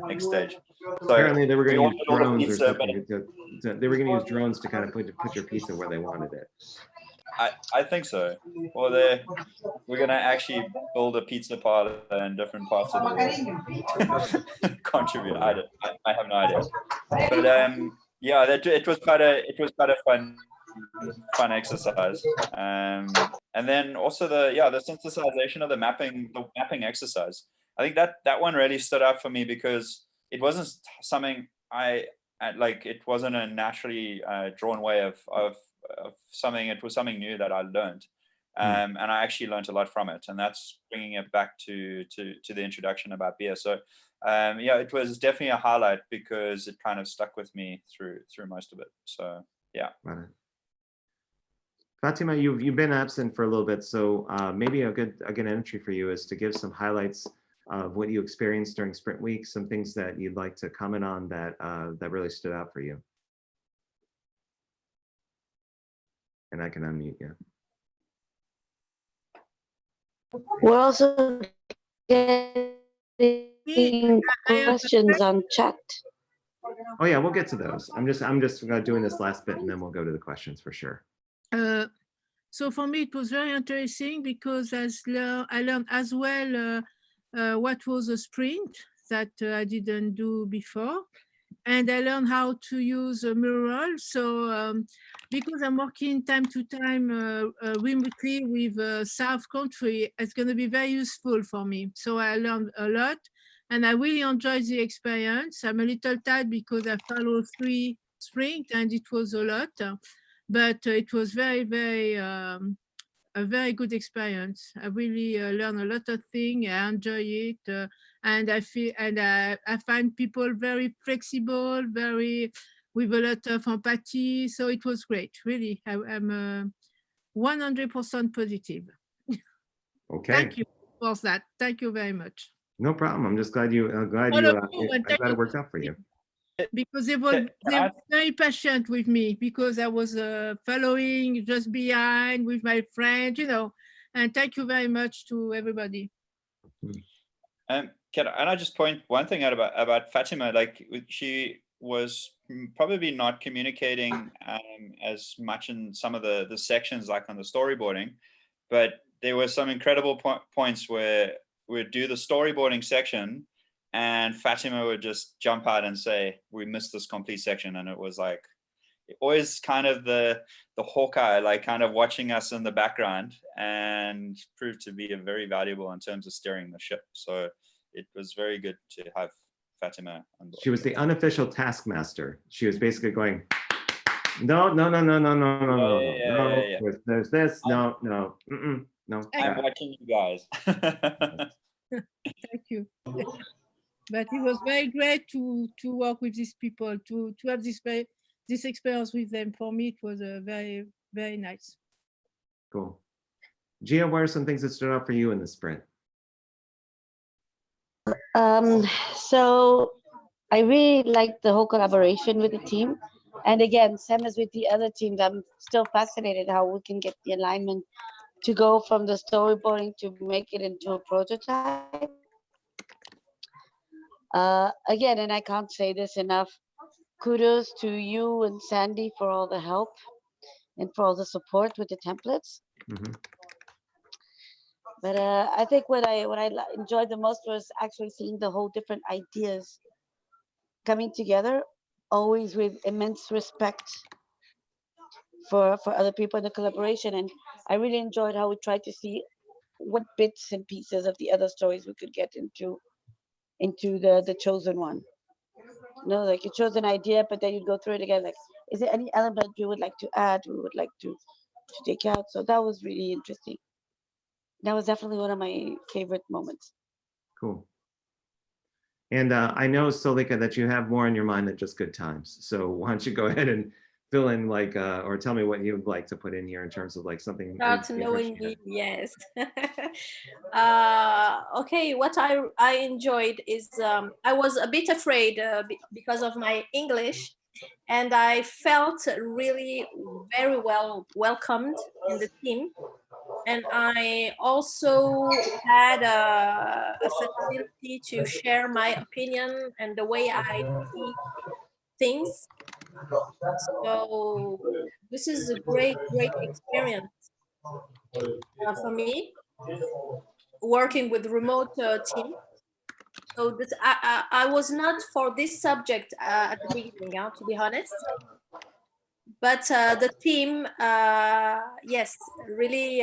next stage. So apparently they were going to use drones or something. They were going to use drones to kind of put your pizza where they wanted it. I think so. Or we're going to actually build a pizza parlor in different parts of the world. Contribute. I have no idea. But yeah, it was quite a fun exercise. And then also the synthesization of the mapping exercise. I think that one really stood out for me because it wasn't something it wasn't a naturally drawn way of something. It was something new that I learned, and I actually learned a lot from it. And that's bringing it back to the introduction about beer. So yeah, it was definitely a highlight because it kind of stuck with me through most of it. So yeah. Got it. Fatima, you've been absent for a little bit, so maybe a good entry for you is to give some highlights of what you experienced during Sprint Week, some things that you'd like to comment on that that really stood out for you. And I can unmute you. We're also getting questions on chat. Oh yeah, we'll get to those. I'm just doing this last bit and then we'll go to the questions for sure. So for me, it was very interesting because I learned as well what was a sprint that I didn't do before. And I learned how to use a Mural. So because I'm working time to time remotely with South Country, it's going to be very useful for me. So I learned a lot and I really enjoyed the experience. I'm a little tired because I followed 3 sprints and it was a lot. But it was very, very, a very good experience. I really learned a lot of things. I enjoy it. And I feel, and I find people very flexible, very, with a lot of empathy. So it was great, really. I'm 100% positive. Okay. Thank you for that. Thank you very much. No problem. I'm just glad I'm glad it worked out for you. Because they were very patient with me because I was following just behind with my friend, you know, and thank you very much to everybody. Can I just point one thing out about Fatima? Like she was probably not communicating as much in some of the sections, like on the storyboarding, but there were some incredible points where we'd do the storyboarding section and Fatima would just jump out and say, we missed this complete section. And it was like, always kind of the Hawkeye, like kind of watching us in the background, and proved to be very valuable in terms of steering the ship. So it was very good to have Fatima on board. She was the unofficial taskmaster. She was basically going, no, no, no, no, no, no, no, no, no. There's this, no, no, no. I'm watching you guys. Thank you. But it was very great to work with these people, to have this experience with them. For me, it was very, very nice. Cool. Gia, what are some things that stood out for you in the sprint? So I really liked the whole collaboration with the team. And again, same as with the other teams, I'm still fascinated how we can get the alignment to go from the storyboarding to make it into a prototype. Again, and I can't say this enough, kudos to you and Sandy for all the help and for all the support with the templates. But I think what I enjoyed the most was actually seeing the whole different ideas coming together, always with immense respect for other people in the collaboration. And I really enjoyed how we tried to see what bits and pieces of the other stories we could get into the chosen one. You know, like you chose an idea, but then you'd go through it again. Like, is there any element we would like to add? We would like to take out. So that was really interesting. That was definitely one of my favorite moments. Cool. And I know, Salika, that you have more on your mind than just good times. So why don't you go ahead and fill in, like, or tell me what you'd like to put in here in terms of like something. Start knowing me, yes. Okay, what I enjoyed is I was a bit afraid because of my English, and I felt really very well welcomed in the team. And I also had a facility to share my opinion and the way I see things. So this is a great experience for me, working with remote team. So this, I was not for this subject at the beginning, to be honest. But the team, yes, really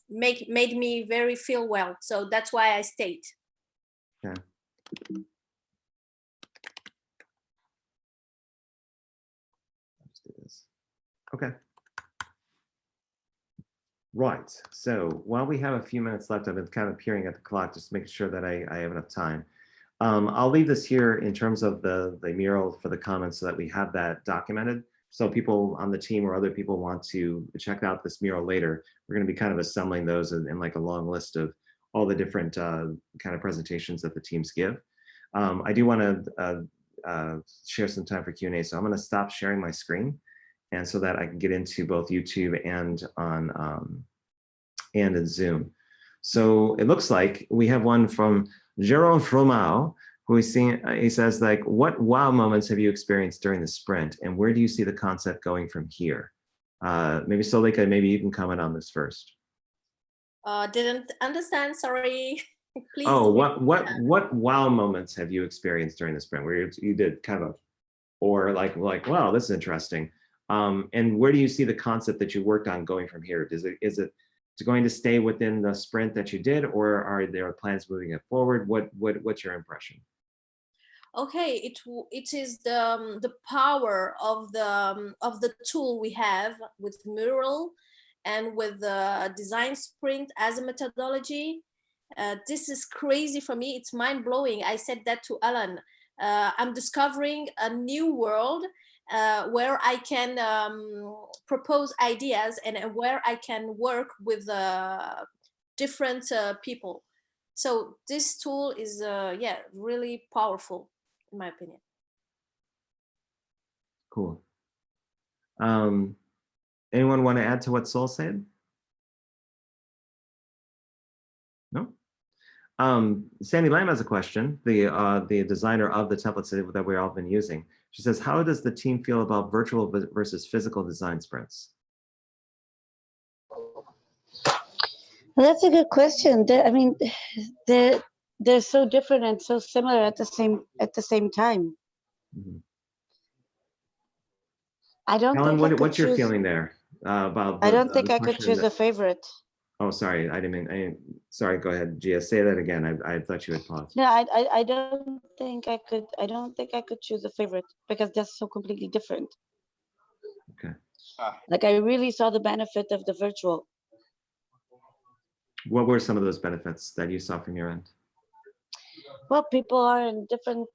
made me very feel well. So that's why I stayed. Yeah. Okay. Right. So while we have a few minutes left, I've been kind of peering at the clock, just making sure that I have enough time. I'll leave this here in terms of the mural for the comments so that we have that documented. So people on the team or other people want to check out this mural later, we're going to be kind of assembling those in like a long list of all the different kind of presentations that the teams give. I do want to share some time for Q&A, so I'm going to stop sharing my screen, and so that I can get into both YouTube and on and in Zoom. So it looks like we have one from Jerome Fromau, who he says, like, what wow moments have you experienced during the sprint, and where do you see the concept going from here? Maybe Salika, maybe you can comment on this first. Didn't understand, sorry. Please. Oh, what wow moments have you experienced during the sprint where you did kind of, or like, wow, this is interesting. And where do you see the concept that you worked on going from here? Is it going to stay within the sprint that you did, or are there plans moving it forward? What's your impression? Okay, it is the power of the tool we have with Mural and with the design sprint as a methodology. This is crazy for me. It's mind blowing. I said that to Alan. I'm discovering a new world where I can propose ideas and where I can work with different people. So this tool is yeah, really powerful in my opinion. Cool. Anyone want to add to what Sol said? No? Sandy Lamb has a question, the designer of the templates that we've all been using. She says, how does the team feel about virtual versus physical design sprints? Well, that's a good question. I mean, they're so different and so similar at the same time. Mm-hmm. I don't Alan, think what's your feeling there about? I don't think I could choose a favorite. Oh, sorry, I didn't mean. Sorry, go ahead, Gia. Say that again. I thought you had paused. No, I don't think I could. I don't think I could choose a favorite because they're so completely different. Okay. Like I really saw the benefit of the virtual. What were some of those benefits that you saw from your end? Well, people are in different,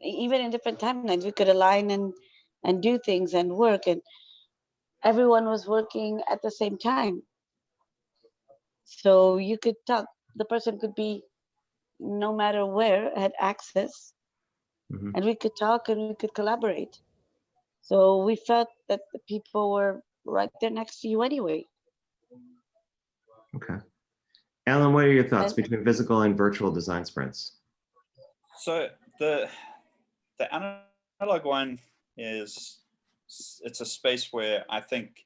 even in different timelines. We could align and do things and work, and everyone was working at the same time. So you could talk. The person could be no matter where, had access, and we could talk and we could collaborate. So we felt that the people were right there next to you anyway. Okay. Alan, what are your thoughts between physical and virtual design sprints? So the analog one it's a space where I think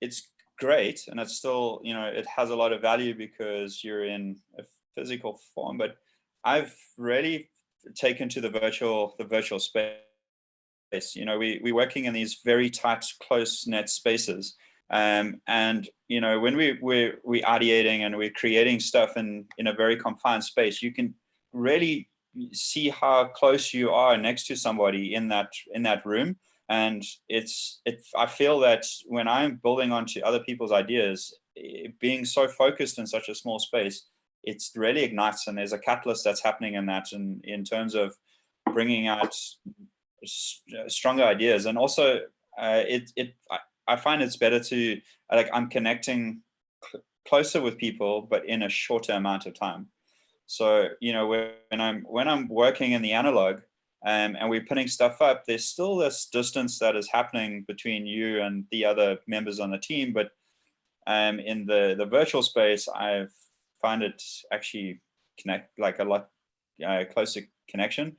it's great, and it's still, you know, it has a lot of value because you're in a physical form, but I've really taken to the virtual space. You know, we're working in these very tight, close-knit spaces. And you know, when we're ideating and we're creating stuff in a very confined space, you can really see how close you are next to somebody in that room. And I feel that when I'm building onto other people's ideas, being so focused in such a small space, it's really ignites, and there's a catalyst that's happening in that, in terms of bringing out stronger ideas. And also I find it's better to, like, I'm connecting closer with people, but in a shorter amount of time. So, you know, when I'm working in the analog, and we're putting stuff up, there's still this distance that is happening between you and the other members on the team. But in the virtual space, I find it actually like a lot closer connection.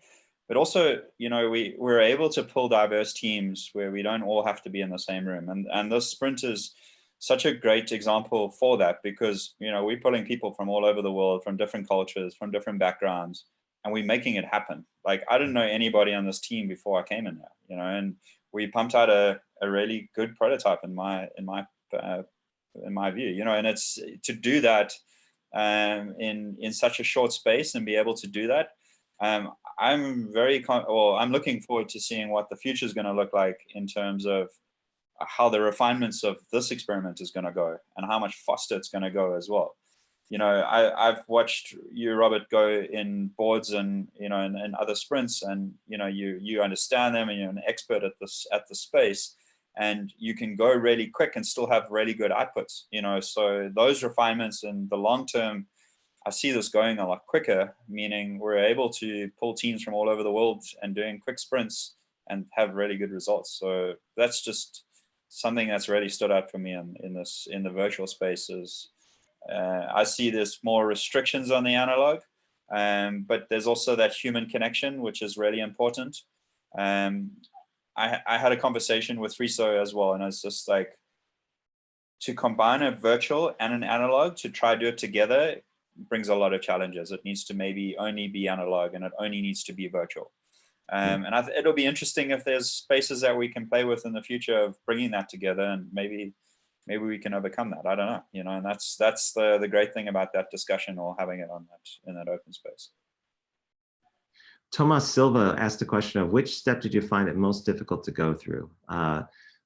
But also, you know, we're able to pull diverse teams where we don't all have to be in the same room. And this sprint is such a great example for that, because, you know, we're pulling people from all over the world, from different cultures, from different backgrounds, and we're making it happen. Like, I didn't know anybody on this team before I came in there, you know, and we pumped out a really good prototype in my view, you know. And it's to do that in such a short space and be able to do that. I'm looking forward to seeing what the future is going to look like in terms of how the refinements of this experiment is going to go and how much faster it's going to go as well. You know, I've watched you, Robert, go in boards and, you know, and other sprints, and, you know, you understand them, and you're an expert at the space, and you can go really quick and still have really good outputs, you know. So those refinements in the long term, I see this going a lot quicker, meaning we're able to pull teams from all over the world and doing quick sprints and have really good results. So that's just something that's really stood out for me in the virtual spaces. I see there's more restrictions on the analog, but there's also that human connection, which is really important. I had a conversation with Friso as well, and it's just like, to combine a virtual and an analog to try to do it together brings a lot of challenges. It needs to maybe only be analog, and it only needs to be virtual. And it'll be interesting if there's spaces that we can play with in the future of bringing that together, and maybe we can overcome that. I don't know, you know, and that's the great thing about that discussion, or having it on in that open space. Tomas Silva asked a question of, which step did you find it most difficult to go through?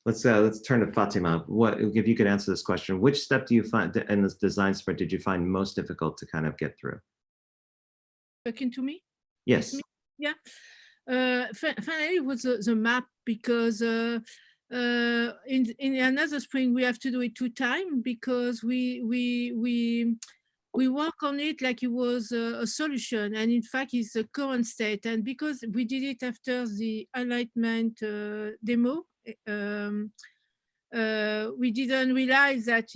Let's turn to Fatima. What, if you could answer this question, which step do you find in this design sprint did you find most difficult to kind of get through? Talking to me? Yes. Yeah. Finally, it was the map, because in another sprint we have to do it 2 times, because we work on it like it was a solution, and in fact it's the current state. And because we did it after the alignment demo, we didn't realize that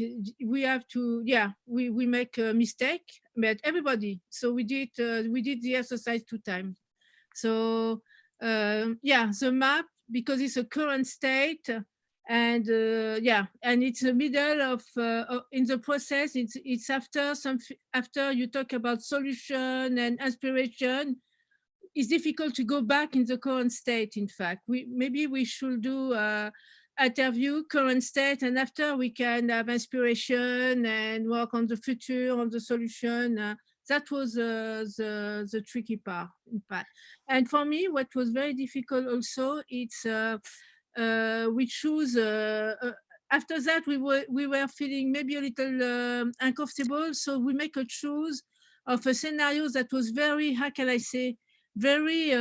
we have to, we make a mistake, but everybody. So we did the exercise 2 times. So the map, because it's a current state, and and it's the middle of in the process. It's after you talk about solution and inspiration. It's difficult to go back in the current state. In fact, maybe we should do interview current state, and after we can have inspiration and work on the future, on the solution. That was the tricky part, in fact. And for me, what was very difficult also, it's we choose after that we were feeling maybe a little uncomfortable, so we make a choose of a scenario that was very, how can I say, very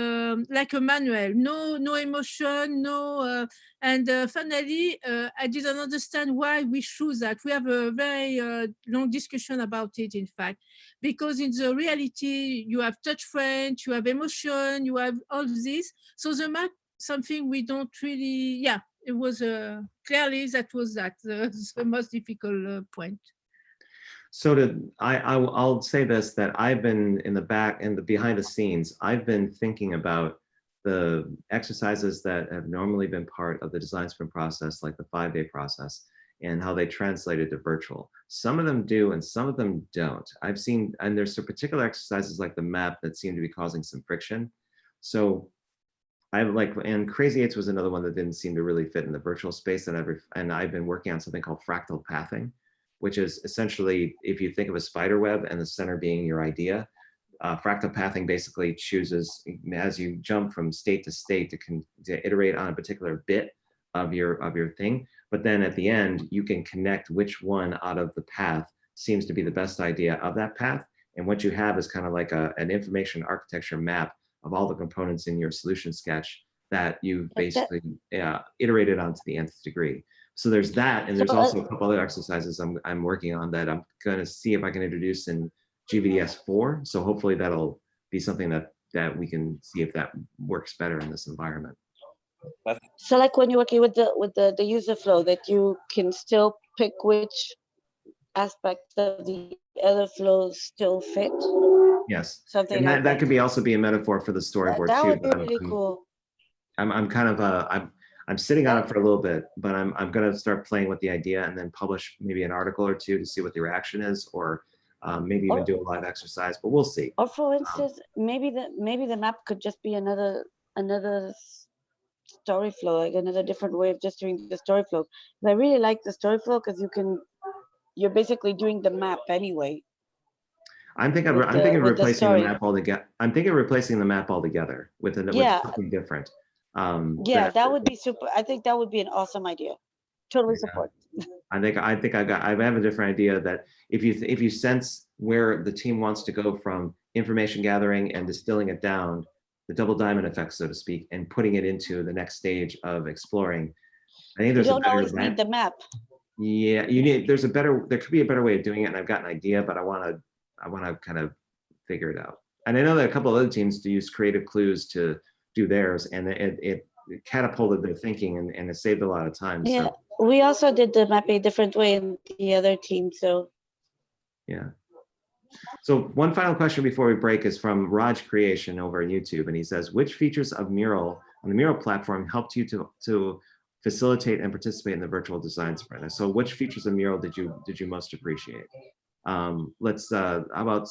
like a manual, no emotion, no, and finally I didn't understand why we choose that. We have a very long discussion about it, in fact, because in the reality you have touch French, you have emotion, you have all this. So the map, something we don't really, it was clearly that was the most difficult point. So I'll say this, that I've been in the behind the scenes, I've been thinking about the exercises that have normally been part of the design sprint process, like the 5-day process, and how they translated to virtual. Some of them do, and some of them don't. I've seen, and there's some particular exercises like the map that seem to be causing some friction. So and Crazy Eights was another one that didn't seem to really fit in the virtual space, and I've been working on something called fractal pathing, which is essentially, if you think of a spider web and the center being your idea, fractal pathing basically chooses, as you jump from state to state, to iterate on a particular bit of your thing, but then at the end you can connect which one out of the path seems to be the best idea of that path, and what you have is kind of like an information architecture map of all the components in your solution sketch that you've basically iterated on to the nth degree. So there's that, and there's also a couple other exercises I'm working on that I'm going to see if I can introduce in GVDS 4. So hopefully that'll be something that we can see if that works better in this environment. So like when you're working with the user flow, that you can still pick which aspects of the other flows still fit. Yes, Something and like that could be also be a metaphor for the storyboard that too. would be really cool. I'm kind of I'm sitting on it for a little bit, but I'm going to start playing with the idea and then publish maybe an article or 2 to see what the reaction is, or maybe even do a live exercise, but we'll see. Or for instance, maybe the map could just be another story flow, like another different way of just doing the story flow. And I really like the story flow because you're basically doing the map anyway. I'm thinking of replacing the map altogether. I'm thinking of replacing the map altogether with something different. That would be super. I think that would be an awesome idea. Totally Yeah. support. I have a different idea that if you sense where the team wants to go from information gathering and distilling it down, the double diamond effect, so to speak, and putting it into the next stage of exploring, I think You there's a don't better always need the map. yeah, there could be a better way of doing it, and I've got an idea, but I want to kind of figure it out. And I know that a couple of other teams do use creative clues to do theirs, and it catapulted their thinking and it saved a lot of time. Yeah, So we also did the map a different way in the other team. So yeah. So one final question before we break is from Raj Creation over on YouTube, and he says, which features of Mural on the Mural platform helped you to facilitate and participate in the virtual design sprint? So which features of Mural did you most appreciate? Let's how about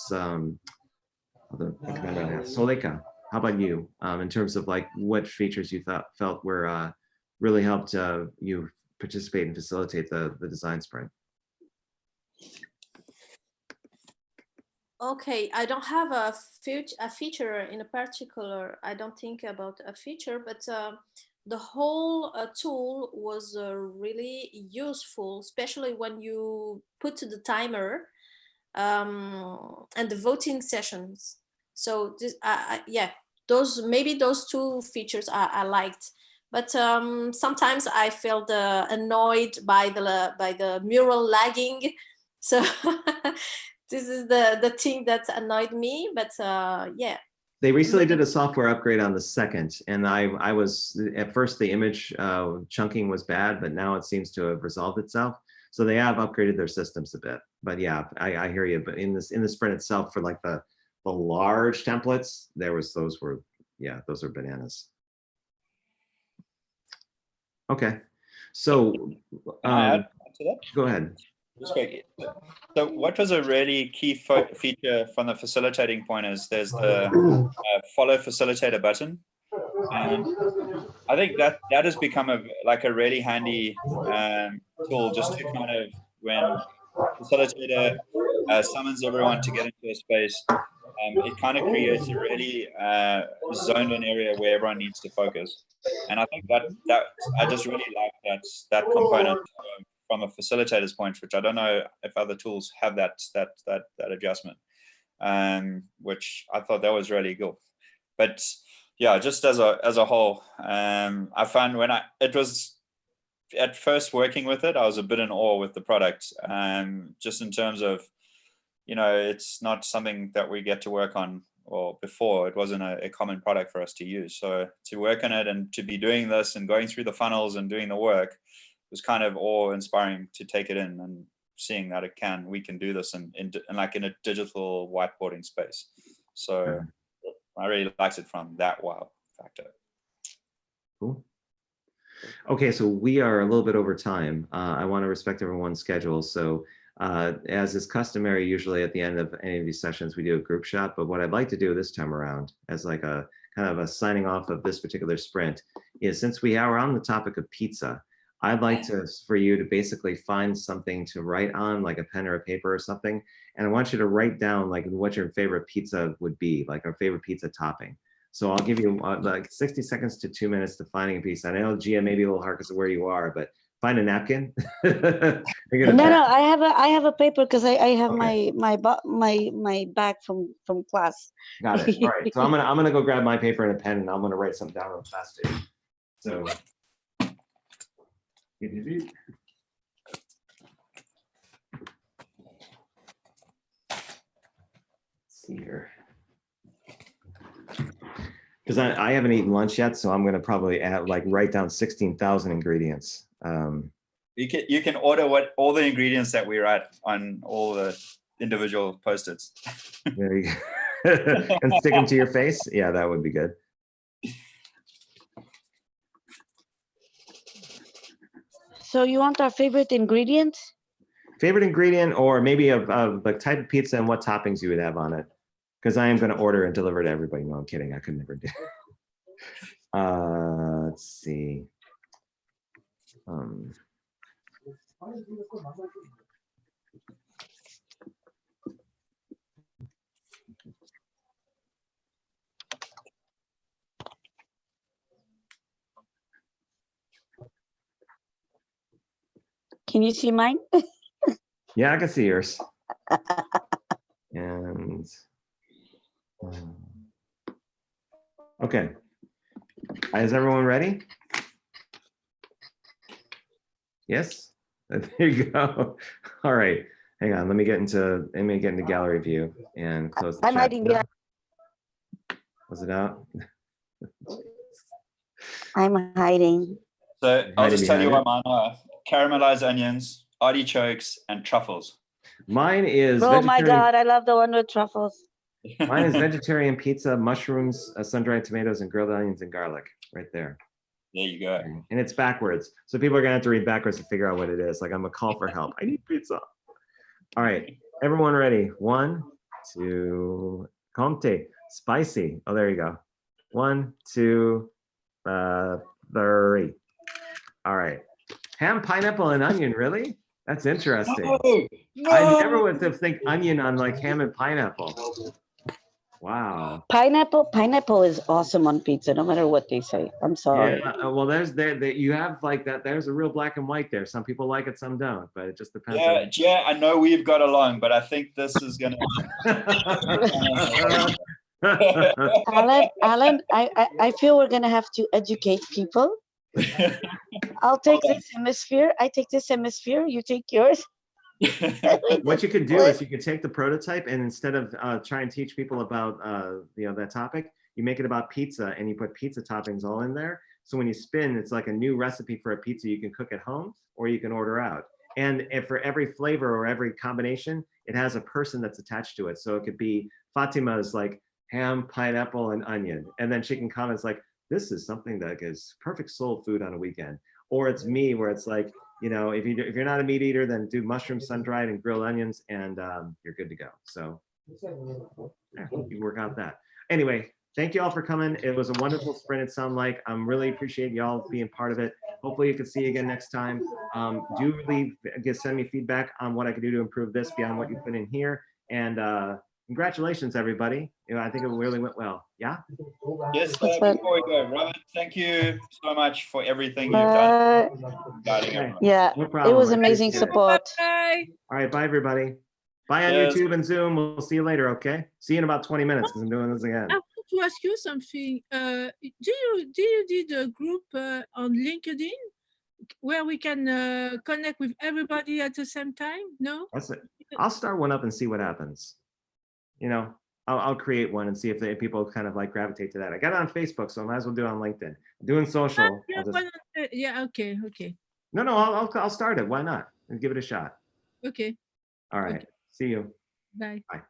Salika, how about you, in terms of like what features you felt were really helped you participate and facilitate the design sprint? Okay, I don't have a feature in a particular. I don't think about a feature, but the whole tool was really useful, especially when you put the timer and the voting sessions. So this, yeah, those two features I liked. But sometimes I felt annoyed by the mural lagging. So this is the thing that annoyed me. But yeah. They recently did a software upgrade on the second, and I was at first the image chunking was bad, but now it seems to have resolved itself. So they have upgraded their systems a bit. But yeah, I hear you. But in the sprint itself, for like the large templates, those were bananas. Okay, so Can I add to that? go ahead. Just quick. So what was a really key feature from the facilitating point is there's the follow facilitator button. And I think that has become a really handy tool just to kind of, when facilitator summons everyone to get into a space, it kind of creates a really zoned in area where everyone needs to focus. And I think that I just really like that component from a facilitator's point, which I don't know if other tools have that adjustment, which I thought that was really good. But yeah, just as a whole, I found when it was at first working with it, I was a bit in awe with the product, just in terms of, it's not something that we get to work on, or before it wasn't a common product for us to use. So to work on it and to be doing this and going through the funnels and doing the work was kind of awe-inspiring to take it in and seeing that we can do this in a digital whiteboarding space. So I really liked it from that wow factor. Cool. Okay, so we are a little bit over time. I want to respect everyone's schedule. So as is customary, usually at the end of any of these sessions, we do a group shot. But what I'd like to do this time around, as like a kind of a signing off of this particular sprint, is since we are on the topic of pizza, I'd like for you to basically find something to write on, like a pen or a paper or something. And I want you to write down like what your favorite pizza would be, like our favorite pizza topping. So I'll give you like 60 seconds to 2 minutes to finding a piece. I know, Gia, maybe a little hard because of where you are, but find a napkin. No, I have a paper because I have Okay. my bag from class. Got it. All right. So I'm gonna go grab my paper and a pen, and I'm gonna write something down real fast too. So. Let's see here. Because I haven't eaten lunch yet, so I'm going to probably write down 16,000 ingredients. You can order all the ingredients that we write on all the individual Post-its. There you go. And stick them to your face. Yeah, that would be good. So you want our favorite ingredient? Favorite ingredient, or maybe the type of pizza and what toppings you would have on it. Because I am going to order and deliver to everybody. No, I'm kidding. I could never do. Let's see. Can you see mine? Yeah, I can see yours. And okay, is everyone ready? Yes. There you go. All right. Hang on. Let me get into gallery view and close the I'm chat. hiding behind. Was it out? I'm hiding. So I'll just tell you behind what mine are: caramelized onions, artichokes, and truffles. Mine is Oh my vegetarian. God, I love the one with truffles. Mine is vegetarian pizza, mushrooms, sun-dried tomatoes, and grilled onions and garlic. Right there. There you go. And it's backwards, so people are gonna have to read backwards to figure out what it is. Like I'm a call for help. I need pizza. All right, everyone ready? 1, 2, Comte, spicy. Oh, there you go. 1, 2, 3. All right. Ham, pineapple, and onion, really? That's interesting. No, I never would have think onion on like ham and pineapple. Wow. Pineapple is awesome on pizza, no matter what they say. I'm sorry. Yeah, well, there's you have like that. There's a real black and white there. Some people like it, some don't, but it just depends. Yeah, I know we've got along, but I think this is gonna. Alan, I feel we're gonna have to educate people. I'll take this hemisphere. I take this hemisphere. You take yours. What you could do is you could take the prototype and instead of try and teach people about that topic, you make it about pizza and you put pizza toppings all in there. So when you spin, it's like a new recipe for a pizza you can cook at home or you can order out. And if for every flavor or every combination, it has a person that's attached to it. So it could be Fatima's like ham, pineapple, and onion. And then she can comment like, this is something that is perfect soul food on a weekend. Or it's me where it's like, you know, if you're not a meat eater, then do mushrooms, sun-dried, and grilled onions, and you're good to go. So yeah, you work out that. Anyway, thank you all for coming. It was a wonderful sprint, it sounded like. I'm really appreciate y'all being part of it. Hopefully you can see you again next time. Do send me feedback on what I can do to improve this beyond what you put in here. And congratulations, everybody. You know, I think it really went well. Yeah? Yes, before we go, Robert, thank you so much for everything you've done. Yeah, No problem. it was amazing support. Bye. All right, bye everybody. Bye on YouTube and Zoom. We'll see you later, okay? See you in about 20 minutes because I'm doing this again. I want to ask you something. Do you did a group on LinkedIn where we can connect with everybody at the same time? No? That's it. I'll start one up and see what happens. You know, I'll create one and see if people kind of like gravitate to that. I got it on Facebook, so I might as well do it on LinkedIn. I'm doing social. Yeah, okay. No, I'll start it. Why not? And give it a shot. Okay. All right. Okay. See you. Bye. Bye.